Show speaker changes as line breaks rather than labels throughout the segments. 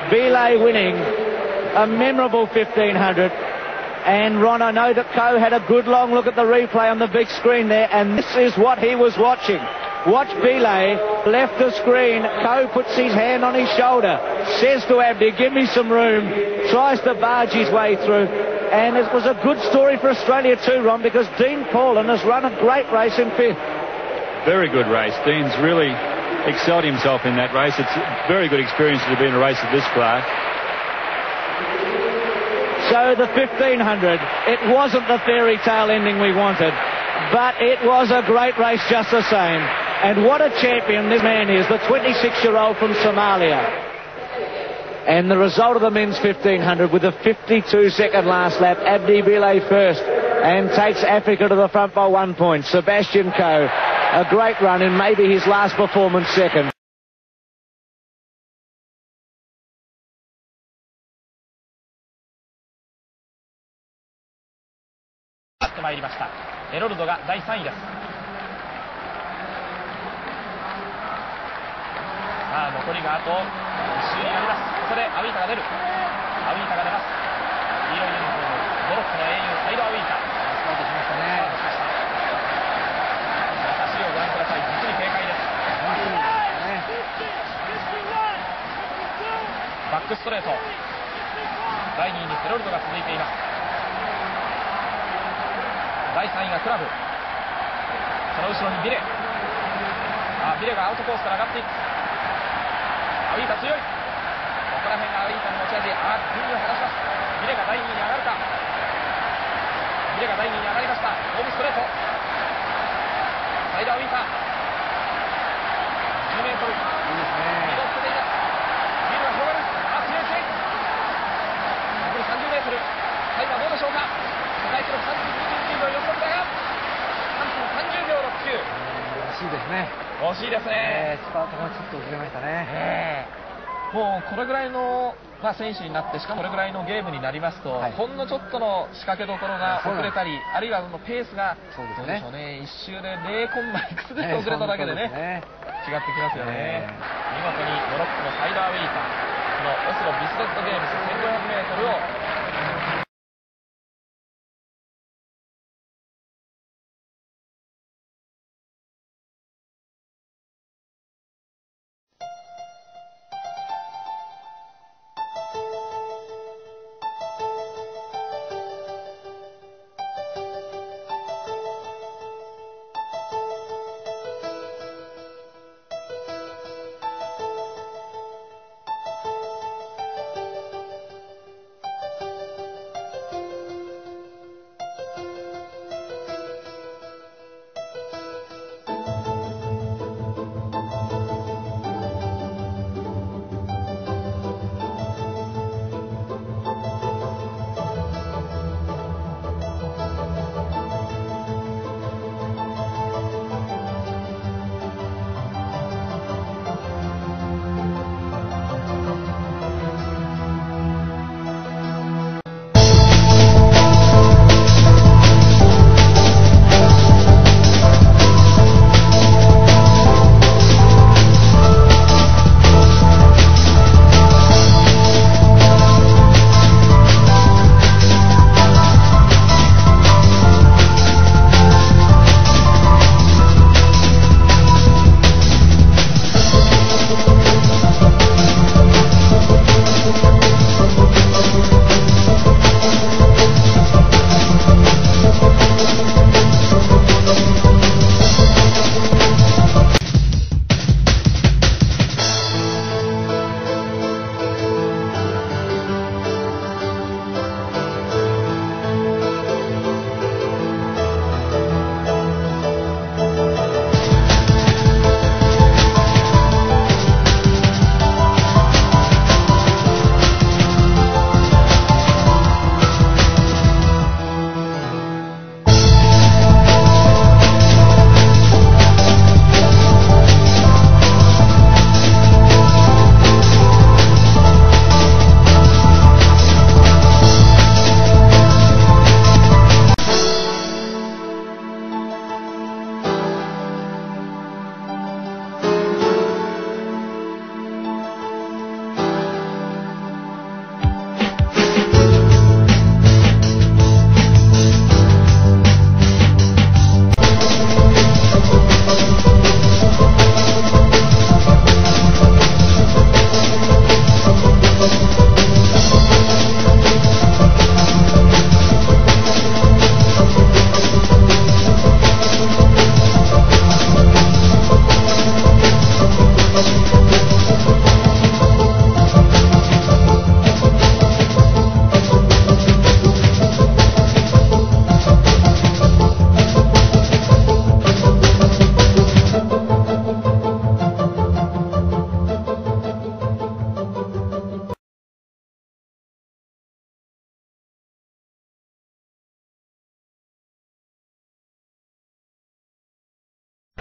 Bile winning a memorable 1500. And Ron, I know that Coe had a good long look at the replay on the big screen there, and this is what he was watching. Watch Bile left the screen. Coe puts his hand on his shoulder, says to Abdi, give me some room, tries to barge his way through. And it was a good story for Australia too, Ron, because Dean Paulin has run a great race in fifth.
Very good race. Dean's really excelled himself in that race. It's a very good experience to be in a race of this class.
So the 1500, it wasn't the fairy tale ending we wanted, but it was a great race just the same. And what a champion this man is, the 26-year-old from Somalia. And the result of the men's 1500 with a 52-second last lap, Abdi Bile first, and takes Africa to the front by 1 point. Sebastian Coe, a great run in maybe his last performance second.
ってまいりました。エロルドが第3位です。さあ残りがあと1周になります。ここでアウィータが出る。アウィータが出ます。黄色いユニフォームモロッコの英雄サイドアウィータ。スタートしましたね。走りをご覧ください。実に軽快です。バックストレート。第2位にセロルドが続いています。第3位がクラブ、その後ろにビレ、ビレがアウトコースから上がっていく。アウィータ強い。ここら辺がアウィータの持ち味。順位を離します。ビレが第2位に上がるか。ビレが第2位に上がりました。ホームストレート、サイドアウィータ、10メートル、いいですね。リードをつけています。ビルが広がる。強い強い。残り30メートル。タイムはどうでしょうか。世界記録30秒46だが3分30秒69。
惜しいですね。
惜しいですね。
スタートがちょっと遅れましたね。
もうこれぐらいの、選手になって、しかもこれぐらいのゲームになりますと、ほんのちょっとの仕掛けどころが遅れたり、あるいはペースがどうでしょうね、1周で0コンマいくつで遅れただけでね、違ってきますよね。見事にモロッコのサイドアウィーター、このオスロビスレットゲームス 1500m を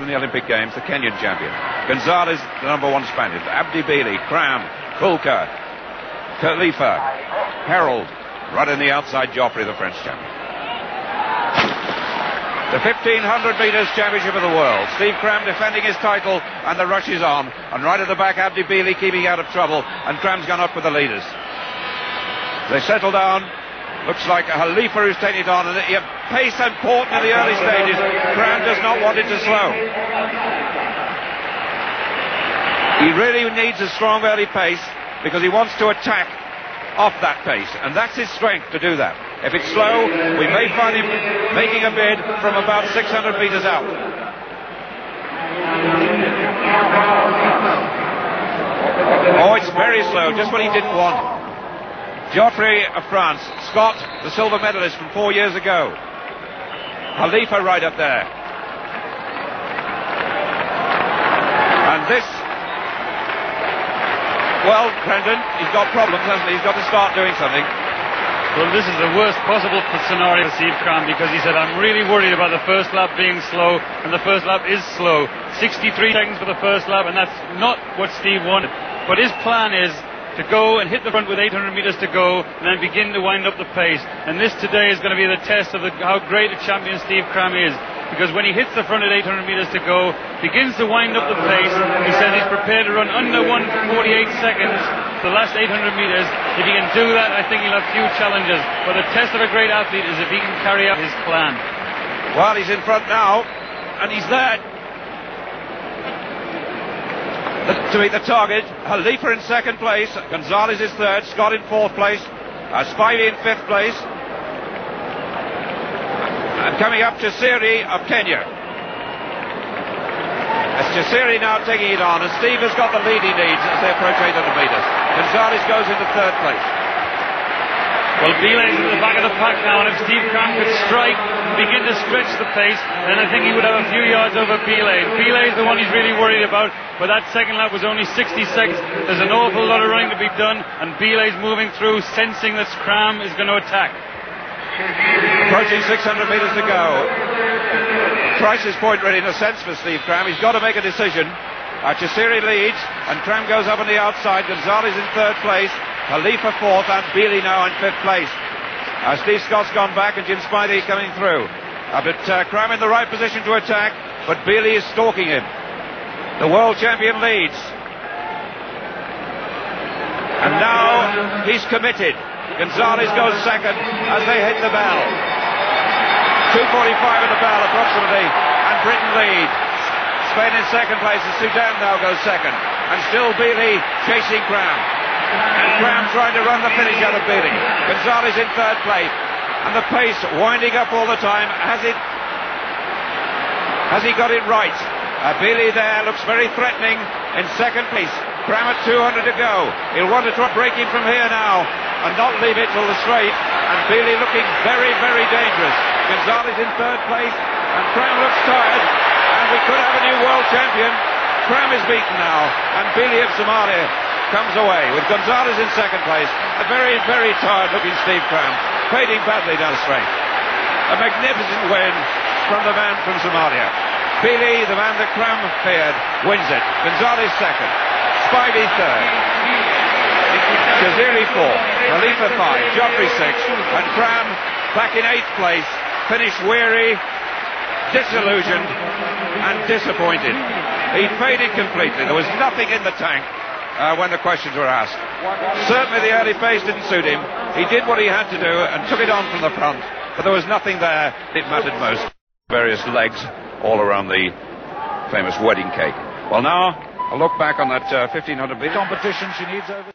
the Olympic Games, the Kenyan champion. Gonzalez, the #1 Spaniard. Abdi Bile, Cram, Kulka, Khalifa, Harold, right in the outside, Joffrey, the French champion. The 1500 metres championship of the world. Steve Cram defending his title, and the rush is on. And right at the back, Abdi Bile keeping out of trouble, and Cram's gone up with the leaders. They settle down. Looks like Khalifa who's taking it on, and the pace important in the early stages. Cram does not want it to slow. He really needs a strong early pace because he wants to attack off that pace, and that's his strength to do that. If it's slow, we may find him making a bid from about 600 metres out. Oh, it's very slow, just what he didn't want. Joffrey of France, Scott, the silver medalist from 4 years ago. Khalifa right up there. And this, well, Brendan, he's got problems, hasn't he? He's got to start doing something.
Well, this is the worst possible scenario for Steve Cram, because he said, I'm really worried about the first lap being slow, and the first lap is slow. 63 seconds for the first lap, and that's not what Steve wanted. But his plan is to go and hit the front with 800 metres to go, and then begin to wind up the pace. And this today is going to be the test of how great a champion Steve Cram is, because when he hits the front at 800 metres to go, begins to wind up the pace, he says he's prepared to run under 1:48 seconds for the last 800 metres. If he can do that, I think he'll have few challenges. But the test of a great athlete is if he can carry out his plan.
Well, he's in front now, and he's there to meet the target. Khalifa in second place, Gonzalez is third, Scott in fourth place, Spivey in fifth place, and coming up Chesiri of Kenya. It's Chesiri now taking it on, and Steve has got the lead he needs as they approach 800 metres. Gonzalez goes into third place.
Well, Bile's at the back of the pack now, and if Steve Cram could strike and begin to stretch the pace, then I think he would have a few yards over Bile. Bile is the one he's really worried about, but that second lap was only 60 seconds. There's an awful lot of running to be done, and Bile's moving through, sensing that Cram is going to attack.
Approaching 600 metres to go. Crisis point really in a sense for Steve Cram. He's got to make a decision. Chesiri leads, and Cram goes up on the outside. Gonzalez in third place, Khalifa fourth, and Bile now in fifth place. Steve Scott's gone back, and Jim Spivey coming through. But Cram in the right position to attack, but Bile is stalking him. The world champion leads. And now he's committed. Gonzalez goes second as they hit the bell. 2:45 at the bell approximately, and Britain lead. Spain in second place, and Sudan now goes second. And still Bile chasing Cram. And Cram trying to run the finish out of Bile. Gonzalez in third place. And the pace winding up all the time. Has he got it right? Bile there looks very threatening in second place. Cram at 200 to go. He'll want to try breaking from here now and not leave it till the straight. And Bile looking very, very dangerous. Gonzalez in third place, and Cram looks tired. And we could have a new world champion. Cram is beaten now, and Bile of Somalia comes away with Gonzalez in second place. A very, very tired looking Steve Cram, fading badly down the straight. A magnificent win from the man from Somalia. Bile, the man that Cram feared, wins it. Gonzalez second, Spivey third, Chesiri fourth, Khalifa five, Joffrey six, and Cram back in eighth place, finished weary, disillusioned and disappointed. He faded completely. There was nothing in the tank when the questions were asked. Certainly the early pace didn't suit him. He did what he had to do and took it on from the front, but there was nothing there that mattered most. Various legs all around the famous wedding cake. Well, now a look back on that 1500 metre competition. She needs over